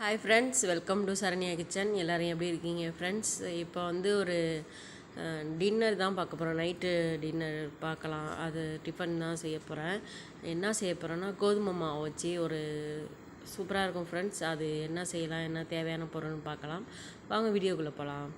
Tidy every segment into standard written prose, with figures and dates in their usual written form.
Hi friends, welcome to Saranya kitchen. எல்லோரும் எப்படி இருக்கீங்க ஃப்ரெண்ட்ஸ்? இப்போ வந்து ஒரு டின்னர் தான் பார்க்க போகிறோம். நைட்டு டின்னர் பார்க்கலாம். அது டிஃபன் தான் செய்ய போகிறேன். என்ன செய்ய போகிறேன்னா, கோதுமை மாவு வச்சு ஒரு சூப்பராக இருக்கும் ஃப்ரெண்ட்ஸ். அது என்ன செய்யலாம், என்ன தேவையான பொருள்னு பார்க்கலாம். வாங்க வீடியோக்குள்ளே போகலாம்.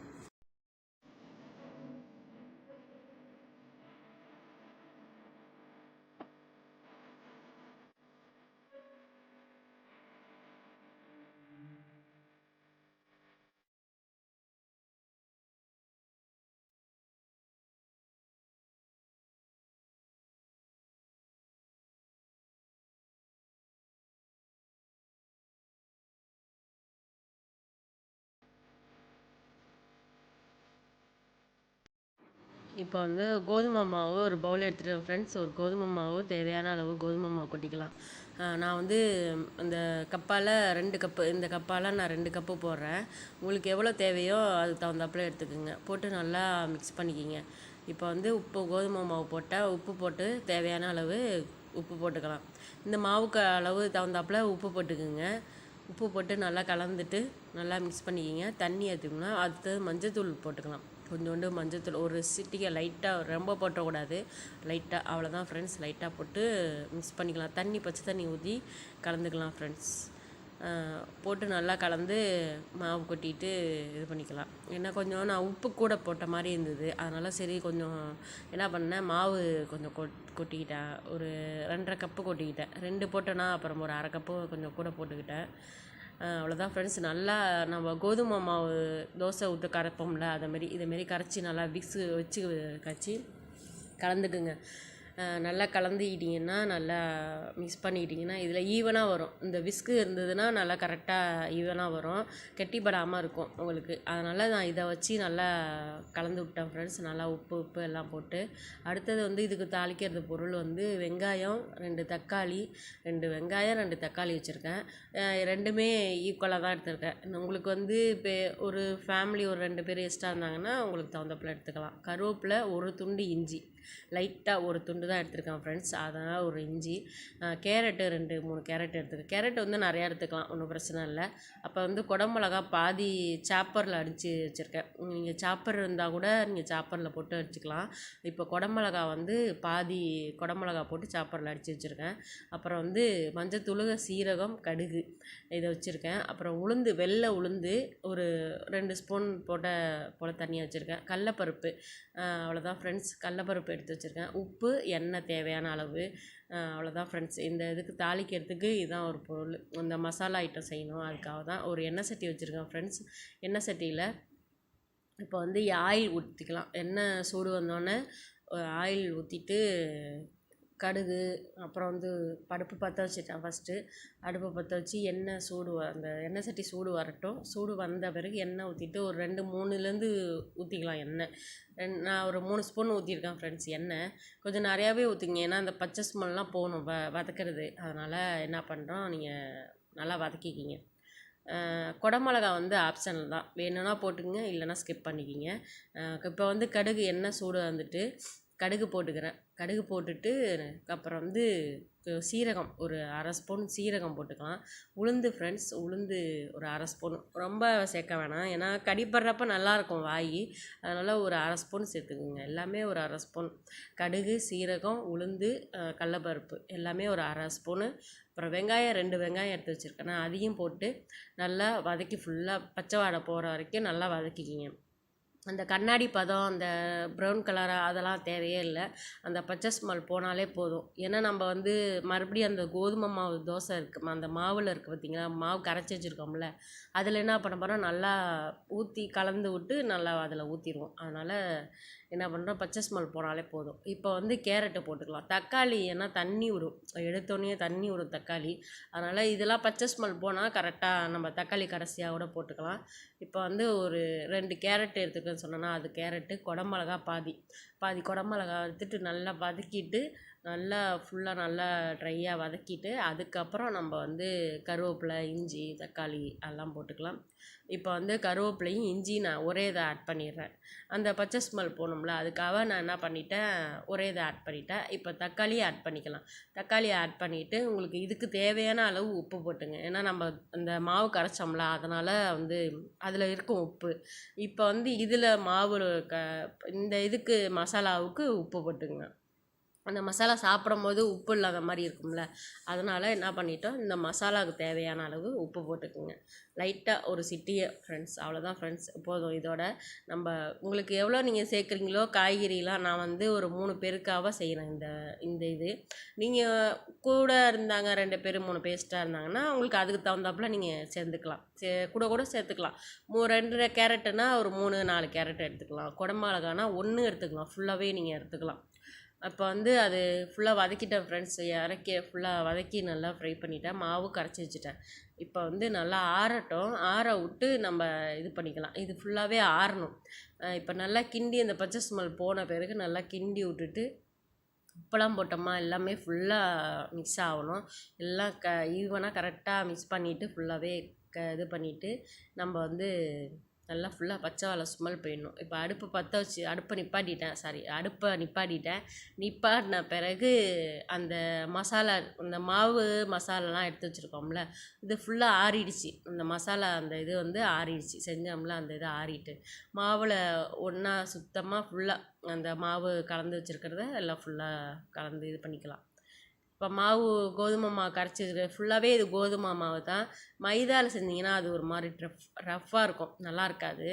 இப்போ வந்து கோதுமை மாவு ஒரு பவுல் எடுத்துகிட்டு ஃப்ரெண்ட்ஸ். ஒரு கோதுமை மாவு தேவையான அளவு கோதுமை மாவு கொட்டிக்கலாம். நான் வந்து இந்த கப்பால் 2 கப்பு, இந்த கப்பால் நான் 2 கப்பு போடுறேன். உங்களுக்கு எவ்வளோ தேவையோ அதுக்கு தகுந்தாப்புல எடுத்துக்கோங்க. போட்டு நல்லா மிக்ஸ் பண்ணிக்கிங்க. இப்போ வந்து கோதுமை மாவு போட்டால் உப்பு போட்டு தேவையான அளவு உப்பு போட்டுக்கலாம். இந்த மாவுக்கு அளவு தகுந்தாப்புல உப்பு போட்டுக்குங்க. உப்பு போட்டு நல்லா கலந்துட்டு நல்லா மிக்ஸ் பண்ணிக்கிங்க. தண்ணி ஏற்றுக்கணும்னா அடுத்தது மஞ்சத்தூள் போட்டுக்கலாம். கொஞ்சோண்டு மஞ்சத்தூள் ஒரு சிட்டிகை லைட்டாக, ரொம்ப போட்டக்கூடாது, லைட்டாக, அவ்வளோதான் ஃப்ரெண்ட்ஸ். லைட்டாக போட்டு மிக்ஸ் பண்ணிக்கலாம். பச்சை தண்ணி ஊற்றி கலந்துக்கலாம் ஃப்ரெண்ட்ஸ். போட்டு நல்லா கலந்து மாவு கொட்டிட்டு இது பண்ணிக்கலாம். ஏன்னா கொஞ்சம் நான் உப்பு கூட போட்ட மாதிரி இருந்தது. அதனால் சரி கொஞ்சம் என்ன பண்ணேன், மாவு கொஞ்சம் கொட்டிக்கிட்டேன். ஒரு 2.5 கப்பு கொட்டிக்கிட்டேன். 2 போட்டேன்னா அப்புறம் ஒரு 1/2 கப்பு கொஞ்சம் கூட போட்டுக்கிட்டேன். அவ்வளோதான் ஃப்ரெண்ட்ஸ். நல்லா நம்ம கோதுமை மாவு தோசை ஊற்ற கரைப்போம்ல, இதேமாரி கரைச்சி நல்லா விக்ஸு வச்சு கரைச்சி கலந்துக்குங்க. நல்லா கலந்துக்கிட்டிங்கன்னா, நல்லா மிக்ஸ் பண்ணிக்கிட்டிங்கன்னா இதில் ஈவனாக வரும். இந்த விஸ்கு இருந்ததுன்னா நல்லா கரெக்டாக ஈவனாக வரும், கெட்டிப்படாமல் இருக்கும் உங்களுக்கு. அதனால் நான் இதை வச்சு நல்லா கலந்து விட்டேன் ஃப்ரெண்ட்ஸ். நல்லா உப்பு எல்லாம் போட்டு. அடுத்தது வந்து இதுக்கு தாளிக்கிறது பொருள் வந்து வெங்காயம், 2 தக்காளி, 2 வெங்காயம் 2 தக்காளி வச்சுருக்கேன். ரெண்டுமே ஈக்குவலாக தான் எடுத்துருக்கேன். உங்களுக்கு வந்து இப்போ ஒரு ஃபேமிலி ஒரு 2 பேர் எக்ஸ்ட்ரா இருந்தாங்கன்னா உங்களுக்கு தகுந்தப்பில் எடுத்துக்கலாம். கருவேப்பிலை, ஒரு துண்டு இஞ்சி, லைட்டாக ஒரு துண்டு தான் எடுத்துருக்கேன் ஃப்ரெண்ட்ஸ். அதனால் ஒரு இஞ்சி, கேரட்டு 2-3 கேரட் எடுத்துக்கேன். கேரட் வந்து நிறையா எடுத்துக்கலாம், ஒன்றும் பிரச்சனை இல்லை. அப்போ வந்து குடமிளகா பாதி சாப்பரில் அடித்து வச்சுருக்கேன். நீங்கள் சாப்பர் இருந்தால் கூட நீங்கள் சாப்பரில் போட்டு அடிச்சுக்கலாம். இப்போ குடமிளகா வந்து பாதி குடமிளகா போட்டு சாப்பரில் அடித்து வச்சுருக்கேன். அப்புறம் வந்து மஞ்சத்தூள், சீரகம், கடுகு இதை வச்சுருக்கேன். அப்புறம் வெள்ளை உளுந்து ஒரு 2 ஸ்பூன் போல் தண்ணியாக வச்சுருக்கேன். கடலப்பருப்பு, அவ்வளோதான் ஃப்ரெண்ட்ஸ். கடலப்பருப்பு எடுத்து வச்சுருக்கேன். உப்பு, எண்ணெய் தேவையான அளவு, அவ்வளோதான் ஃப்ரெண்ட்ஸ். இந்த இதுக்கு தாளிக்கிறதுக்கு இதுதான் ஒரு பொருள். இந்த மசாலா ஐட்டம் செய்யணும், அதுக்காக தான். ஒரு எண்ணெய் சட்டி வச்சுருக்கேன் ஃப்ரெண்ட்ஸ். எண்ணெய் சட்டியில் இப்போ வந்து ஆயில் ஊற்றிக்கலாம். எண்ணெய் சூடு வந்தோடனே ஆயில் ஊற்றிட்டு கடுகு, அப்புறம் வந்து அடுப்பு பற்ற வச்சுட்டேன் ஃபஸ்ட்டு. அடுப்பை பற்ற வச்சு அந்த எண்ணெய் சட்டி சூடு வரட்டும். சூடு வந்த பிறகு எண்ணெய் ஊற்றிட்டு ஒரு 2-3லேருந்து ஊற்றிக்கலாம் எண்ணெய். நான் ஒரு 3 ஸ்பூன் ஊற்றிருக்கேன் ஃப்ரெண்ட்ஸ் எண்ணெய். கொஞ்சம் நிறையாவே ஊற்றிங்க, ஏன்னா அந்த பச்சை ஸ்மெல்லாம் போகணும் வதக்கிறது. அதனால் என்ன பண்ணுறோம், நீங்கள் நல்லா வதக்கிக்கிங்க. குடமிளகா வந்து ஆப்ஷனல் தான், வேணும்னா போட்டுக்கங்க, இல்லைனா ஸ்கிப் பண்ணிக்கிங்க. இப்போ வந்து கடுகு எண்ணெய் சூடு வந்துட்டு கடுகு போட்டுக்கிறேன். கடுகு போட்டுட்டு அப்புறம் வந்து சீரகம் ஒரு 1/2 ஸ்பூன் சீரகம் போட்டுக்கலாம். உளுந்து ஃப்ரெண்ட்ஸ், உளுந்து ஒரு 1/2 ஸ்பூன், ரொம்ப சேர்க்க வேணாம், ஏன்னா கடிப்படுறப்ப நல்லாயிருக்கும் வாய். அதனால் ஒரு 1/2 ஸ்பூன் சேர்த்துக்குங்க. எல்லாமே ஒரு 1/2 ஸ்பூன். கடுகு, சீரகம், உளுந்து, கடலப்பருப்பு எல்லாமே ஒரு 1/2 ஸ்பூனு. அப்புறம் வெங்காயம் 2 வெங்காயம் எடுத்து வச்சுருக்கேன். நான் அதையும் போட்டு நல்லா வதக்கி ஃபுல்லாக பச்சை வாடை போகிற வரைக்கும் நல்லா வதக்கிக்கிங்க. அந்த கண்ணாடி பதம், அந்த ப்ரௌன் கலராக அதெல்லாம் தேவையே இல்லை. அந்த பச்சை ஸ்மெல் போனாலே போதும். ஏன்னா நம்ம வந்து மறுபடியும் அந்த கோதுமை மாவு தோசை இருக்குது, அந்த மாவில் இருக்குது பார்த்திங்களா, மாவு கரைச்சி வச்சுருக்கோம்ல, அதில் என்ன பண்ண போகிறோம், நல்லா ஊற்றி கலந்து விட்டு நல்லா அதில் ஊற்றிடுவோம். அதனால் என்ன பண்ணுறோம், பச்சை ஸ்மெல் போனாலே போதும். இப்போ வந்து கேரட்டை போட்டுக்கலாம். தக்காளி ஏன்னா தண்ணி விடும், எடுத்தோடனே தண்ணி விடும் தக்காளி. அதனால் இதெல்லாம் பச்சை ஸ்மெல் போனால் கரெக்டாக நம்ம தக்காளி கடைசியாக கூட போட்டுக்கலாம். இப்போ வந்து ஒரு 2 கேரட் எடுத்துக்கன்னு சொன்னேன்னா, அது கேரட்டு, குடமிளகா பாதி குடமிளகா எடுத்துட்டு நல்லா வதக்கிட்டு நல்லா ஃபுல்லாக நல்லா ட்ரையாக வதக்கிட்டு அதுக்கப்புறம் நம்ம வந்து கருவேப்பிலை, இஞ்சி, தக்காளி அதெல்லாம் போட்டுக்கலாம். இப்போ வந்து கருவேப்பிலையும் இஞ்சி நான் ஒரே இதை ஆட் பண்ணிடுறேன். அந்த பச்சை ஸ்மெல் போகணும்ல, அதுக்காக நான் என்ன பண்ணிட்டேன், ஒரே இதை ஆட் பண்ணிட்டேன். இப்போ தக்காளி ஆட் பண்ணிக்கலாம். தக்காளி ஆட் பண்ணிவிட்டு உங்களுக்கு இதுக்கு தேவையான அளவு உப்பு போட்டுங்க. ஏன்னா நம்ம அந்த மாவு கரைச்சோம்ல, அதனால் வந்து அதில் இருக்கும் உப்பு. இப்போ வந்து இதில் மாவு இந்த இதுக்கு மசாலாவுக்கு உப்பு போட்டுங்க. அந்த மசாலா சாப்பிடும்போது உப்பு இல்லாத மாதிரி இருக்கும்ல, அதனால் என்ன பண்ணிட்டோம், இந்த மசாலாவுக்கு தேவையான அளவு உப்பு போட்டுக்குங்க. லைட்டாக ஒரு சிட்டியை ஃப்ரெண்ட்ஸ், அவ்வளோதான் ஃப்ரெண்ட்ஸ், போதும். இதோட நம்ம உங்களுக்கு எவ்வளோ நீங்கள் சேர்க்குறீங்களோ காய்கறிலாம், நான் வந்து ஒரு 3 பேருக்காக செய்கிறேன். இந்த இது நீங்கள் கூட இருந்தாங்க 2 பேர் 3 பேஸ்ட்டாக இருந்தாங்கன்னா உங்களுக்கு அதுக்கு தகுந்தாப்புல நீங்கள் சேர்ந்துக்கலாம். கூட கூட சேர்த்துக்கலாம். 2 கேரட்டுனா ஒரு 3 4 கேரட் எடுத்துக்கலாம். குடமிளகானா 1 எடுத்துக்கலாம். ஃபுல்லாகவே நீங்கள் எடுத்துக்கலாம். அப்போ வந்து அது ஃபுல்லாக வதக்கிட்டேன் ஃப்ரெண்ட்ஸ். ஃபுல்லாக வதக்கி நல்லா ஃப்ரை பண்ணிவிட்டேன். மாவு கரைச்சி வச்சுட்டேன். இப்போ வந்து நல்லா ஆறட்டும். ஆற விட்டு நம்ம இது பண்ணிக்கலாம். இது ஃபுல்லாகவே ஆறணும். இப்போ நல்லா கிண்டி அந்த பச்சை ஸ்மெல் போன பிறகு நல்லா கிண்டி விட்டுட்டு உப்பெல்லாம் போட்டோமா எல்லாமே ஃபுல்லாக மிக்ஸ் ஆகணும். எல்லாம் ஈவனாக கரெக்டாக மிக்ஸ் பண்ணிவிட்டு ஃபுல்லாகவே இது பண்ணிவிட்டு நம்ம வந்து நல்லா ஃபுல்லாக பச்சை வாழை ஸ்மெல் போயிடணும். இப்போ அடுப்பை நிப்பாட்டிட்டேன். நிப்பாட்டின பிறகு அந்த மசாலா, அந்த மாவு மசாலாலாம் எடுத்து வச்சுருக்கோம்ல, இது ஃபுல்லாக ஆறிடுச்சு. அந்த மசாலா அந்த இது வந்து ஆறிடுச்சு. செஞ்சோம்ல அந்த இது ஆறிட்டு மாவில் ஒன்றா சுத்தமாக ஃபுல்லாக அந்த மாவு கலந்து வச்சுருக்கிறத எல்லாம் ஃபுல்லாக கலந்து இது பண்ணிக்கலாம். இப்போ மாவு கோதுமை மாவு கரைச்சி ஃபுல்லாகவே இது கோதுமை மாவு தான். மைதாவில் செஞ்சிங்கன்னா அது ஒரு மாதிரி ரஃப்பாக இருக்கும், நல்லா இருக்காது.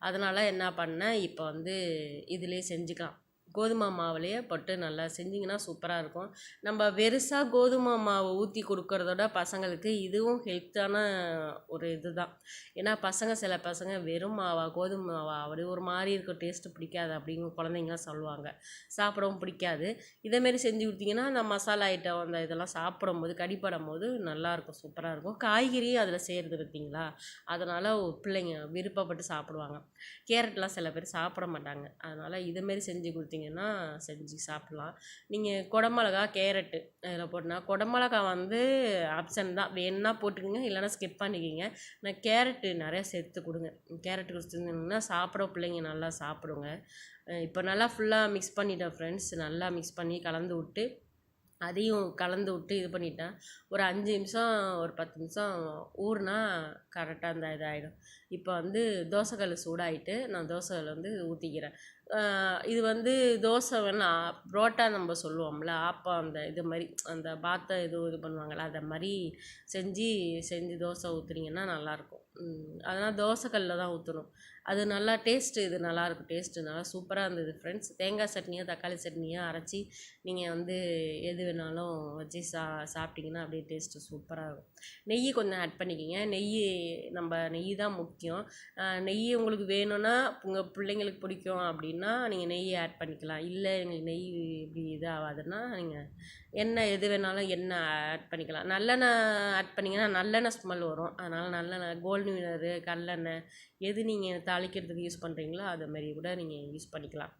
அதனால் என்ன பண்ணேன், இப்போ வந்து இதிலே செஞ்சுக்கலாம். கோதுமை மாவுலேயே போட்டு நல்லா செஞ்சிங்கன்னா சூப்பராக இருக்கும். நம்ம வெறுசாக கோதுமை மாவு ஊற்றி கொடுக்கறதோட பசங்களுக்கு இதுவும் ஹெல்த்தான ஒரு இது தான். ஏன்னா சில பசங்க வெறும் கோதுமை மாவா அப்படி ஒரு மாதிரி இருக்கும், டேஸ்ட்டு பிடிக்காது அப்படின்னு குழந்தைங்களாம் சொல்லுவாங்க. சாப்பிடவும் பிடிக்காது. இதேமாரி செஞ்சு கொடுத்தீங்கன்னா அந்த மசாலா ஐட்டம் அந்த இதெல்லாம் சாப்பிடும்போது கடிப்படும் போது நல்லாயிருக்கும், சூப்பராக இருக்கும். காய்கறியும் அதில் செய்கிறது பார்த்தீங்களா, அதனால் பிள்ளைங்க விருப்பப்பட்டு சாப்பிடுவாங்க. கேரட்லாம் சில பேர் சாப்பிட மாட்டாங்க. அதனால் இதுமாரி செஞ்சு கொடுத்தீங்கன்னா செஞ்சு சாப்பிட்லாம். நீங்கள் குடமிளகா, கேரட்டு அதில் போட்டுனா, குடமிளகா வந்து ஆப்ஷன் தான், வேணுன்னா போட்டுக்கோங்க, இல்லைனா ஸ்கிப் பண்ணிக்கிங்க. நான் கேரட்டு நிறையா சேர்த்து கொடுங்க. கேரட்டு கொடுத்துருந்தீங்கன்னா சாப்பிட பிள்ளைங்க நல்லா சாப்பிடுங்க. இப்போ நல்லா ஃபுல்லாக மிக்ஸ் பண்ணிட்டேன் ஃப்ரெண்ட்ஸ். நல்லா மிக்ஸ் பண்ணி கலந்து விட்டு அதையும் கலந்து விட்டு இது பண்ணிட்டேன். ஒரு 5 நிமிஷம் ஒரு 10 நிமிஷம் ஊறுனா கரெக்டாக அந்த இதாகிடும். இப்போ வந்து தோசைக்கல் சூடாகிட்டு நான் தோசைக்கல் வந்து ஊற்றிக்கிறேன். இது வந்து தோசை வேணால் புரோட்டா நம்ம சொல்லுவோம்ல, ஆப்பம் அந்த இது மாதிரி அந்த பாத்தை இது பண்ணுவாங்கள்ல, அதை மாதிரி செஞ்சு தோசை ஊற்றுனீங்கன்னா நல்லாயிருக்கும். அதனால் தோசைக்கல்லில் தான் ஊற்றணும். அது நல்லா டேஸ்ட்டு, இது நல்லாயிருக்கும். டேஸ்ட்டு நல்லா சூப்பராக இருந்தது ஃப்ரெண்ட்ஸ். தேங்காய் சட்னியோ தக்காளி சட்னியோ அரைச்சி நீங்கள் வந்து எது வேணாலும் வச்சு சாப்பிட்டிங்கன்னா அப்படியே டேஸ்ட்டு சூப்பராக இருக்கும். நெய் கொஞ்சம் ஆட் பண்ணிக்கிங்க. நெய் தான் முக்கியம். நெய் உங்களுக்கு வேணும்னா உங்கள் பிள்ளைங்களுக்கு பிடிக்கும் அப்படின்னா நீங்கள் நெய் ஆட் பண்ணிக்கலாம். இல்லை எங்களுக்கு நெய் இப்படி இது ஆகாதுன்னா நீங்கள் எண்ணெய் எது வேணாலும் எண்ணெய் ஆட் பண்ணிக்கலாம். நல்லெண்ணெய் ஆட் பண்ணிங்கன்னா நல்லெண்ணெய் ஸ்மெல் வரும். அதனால் நல்லெண்ணெய், கோல்டு வினரு, கடலெண்ணெய் எது நீங்கள் தாளிக்கிறதுக்கு யூஸ் பண்ணுறீங்களோ அதுமாரி கூட நீங்கள் யூஸ் பண்ணிக்கலாம்.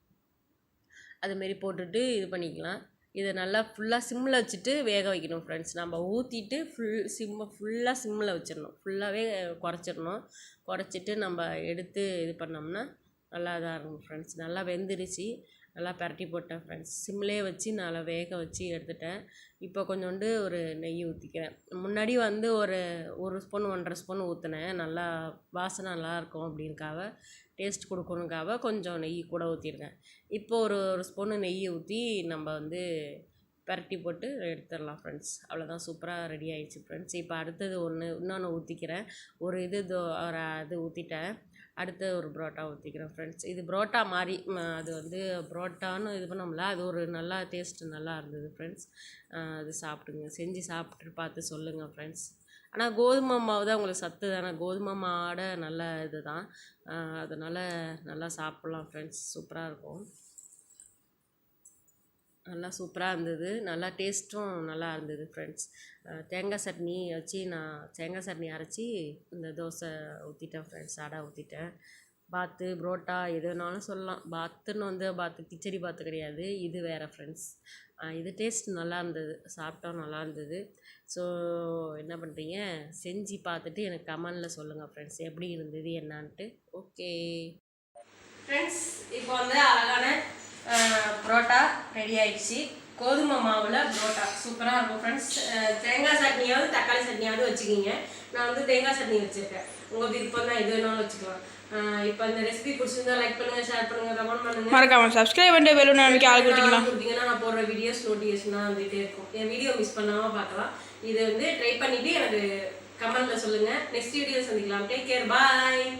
அதுமாரி போட்டுட்டு இது பண்ணிக்கலாம். இதை நல்லா ஃபுல்லாக சிம்மில் வச்சுட்டு வேக வைக்கணும் ஃப்ரெண்ட்ஸ். நம்ம ஊற்றிட்டு ஃபுல்லாக சிம்மில் வச்சிடணும். ஃபுல்லாகவே குறைச்சிட்டு நம்ம எடுத்து இது பண்ணோம்னா நல்லா இதாக இருக்கும் ஃப்ரெண்ட்ஸ். நல்லா வெந்துருச்சு. நல்லா பரட்டி போட்டேன் ஃப்ரெண்ட்ஸ். சிம்லேயே வச்சு நல்லா வேக வச்சு எடுத்துட்டேன். இப்போ கொஞ்சோண்டு ஒரு நெய் ஊற்றிக்கிறேன். முன்னாடி வந்து ஒரு ஸ்பூன் 1.5 ஸ்பூன் ஊற்றினேன். நல்லா வாசனை நல்லாயிருக்கும் அப்படின்னுக்காக, டேஸ்ட் கொடுக்கணுக்காக கொஞ்சம் நெய் கூட ஊற்றிருக்கேன். இப்போ ஒரு ஸ்பூனு நெய் ஊற்றி நம்ம வந்து பரட்டி போட்டு எடுத்துடலாம் ஃப்ரெண்ட்ஸ். அவ்வளோதான், சூப்பராக ரெடி ஆகிடுச்சு ஃப்ரெண்ட்ஸ். இப்போ அடுத்தது இன்னொன்று ஊற்றிக்கிறேன். அது ஊற்றிட்டேன். அடுத்து ஒரு புரோட்டா ஊற்றிக்கிறேன் ஃப்ரெண்ட்ஸ். இது புரோட்டா மாதிரி அது வந்து புரோட்டான்னு இது பண்ணோம்ல, அது ஒரு நல்லா டேஸ்ட்டு நல்லா இருந்தது ஃப்ரெண்ட்ஸ். அது சாப்பிடுங்க, செஞ்சு சாப்பிட்டு பார்த்து சொல்லுங்கள் ஃப்ரெண்ட்ஸ். ஆனால் கோதுமை மாவு தான் உங்களுக்கு சத்து தானே, கோதுமை மாவோட நல்ல இது தான். அதனால் நல்லா சாப்பிட்லாம் ஃப்ரெண்ட்ஸ், சூப்பராக இருக்கும். நல்லா சூப்பராக இருந்தது. நல்லா டேஸ்ட்டும் நல்லா இருந்தது ஃப்ரெண்ட்ஸ். தேங்காய் சட்னி அரைச்சி இந்த தோசை ஊற்றிட்டேன் ஃப்ரெண்ட்ஸ். அடை ஊற்றிட்டேன். பாத்து, புரோட்டா எது வேணாலும் சொல்லலாம். பாத்து கிச்சடி பாத்து கிடையாது, இது வேறு ஃப்ரெண்ட்ஸ். இது டேஸ்ட் நல்லா இருந்தது, சாப்பிட்டோம் நல்லா இருந்தது. ஸோ என்ன பண்ணுறீங்க, செஞ்சு பார்த்துட்டு எனக்கு கமெண்டில் சொல்லுங்கள் ஃப்ரெண்ட்ஸ் எப்படி இருந்தது என்னான்ட்டு. ஓகே ஃப்ரெண்ட்ஸ், இப்போ வந்து அழகான புரோட்டா ரெடி ஆயிடுச்சு. கோதுமை மாவில் புரோட்டா சூப்பராக இருக்கும் ஃப்ரெண்ட்ஸ். தேங்காய் சட்னியாவது தக்காளி சட்னியாவது வச்சுக்கிங்க. நான் வந்து தேங்காய் சட்னி வச்சுருக்கேன். உங்கள் விருப்பம் தான் எது வேணாலும் வச்சுக்கலாம். இப்போ இந்த ரெசிபி பிடிச்சிருந்தா லைக் பண்ணுங்கள், ஷேர் பண்ணுங்கள், கமெண்ட் பண்ணுங்கள். மறக்காம சப்ஸ்கிரைப் பண்ணிட்டு பெல் நோட்டிஃபிகேஷன் ஆல் கொடுத்தீங்கன்னா நான் போடுற வீடியோஸ் நோட்டிஃபிகேஷனாக வந்துகிட்டே இருக்கும். என் வீடியோ மிஸ் பண்ணாமல் பார்க்கலாம். இது வந்து ட்ரை பண்ணிவிட்டு எனக்கு கமெண்ட்டில் சொல்லுங்கள். நெக்ஸ்ட் வீடியோ சந்திக்கலாம். டேக் கேர், பாய்.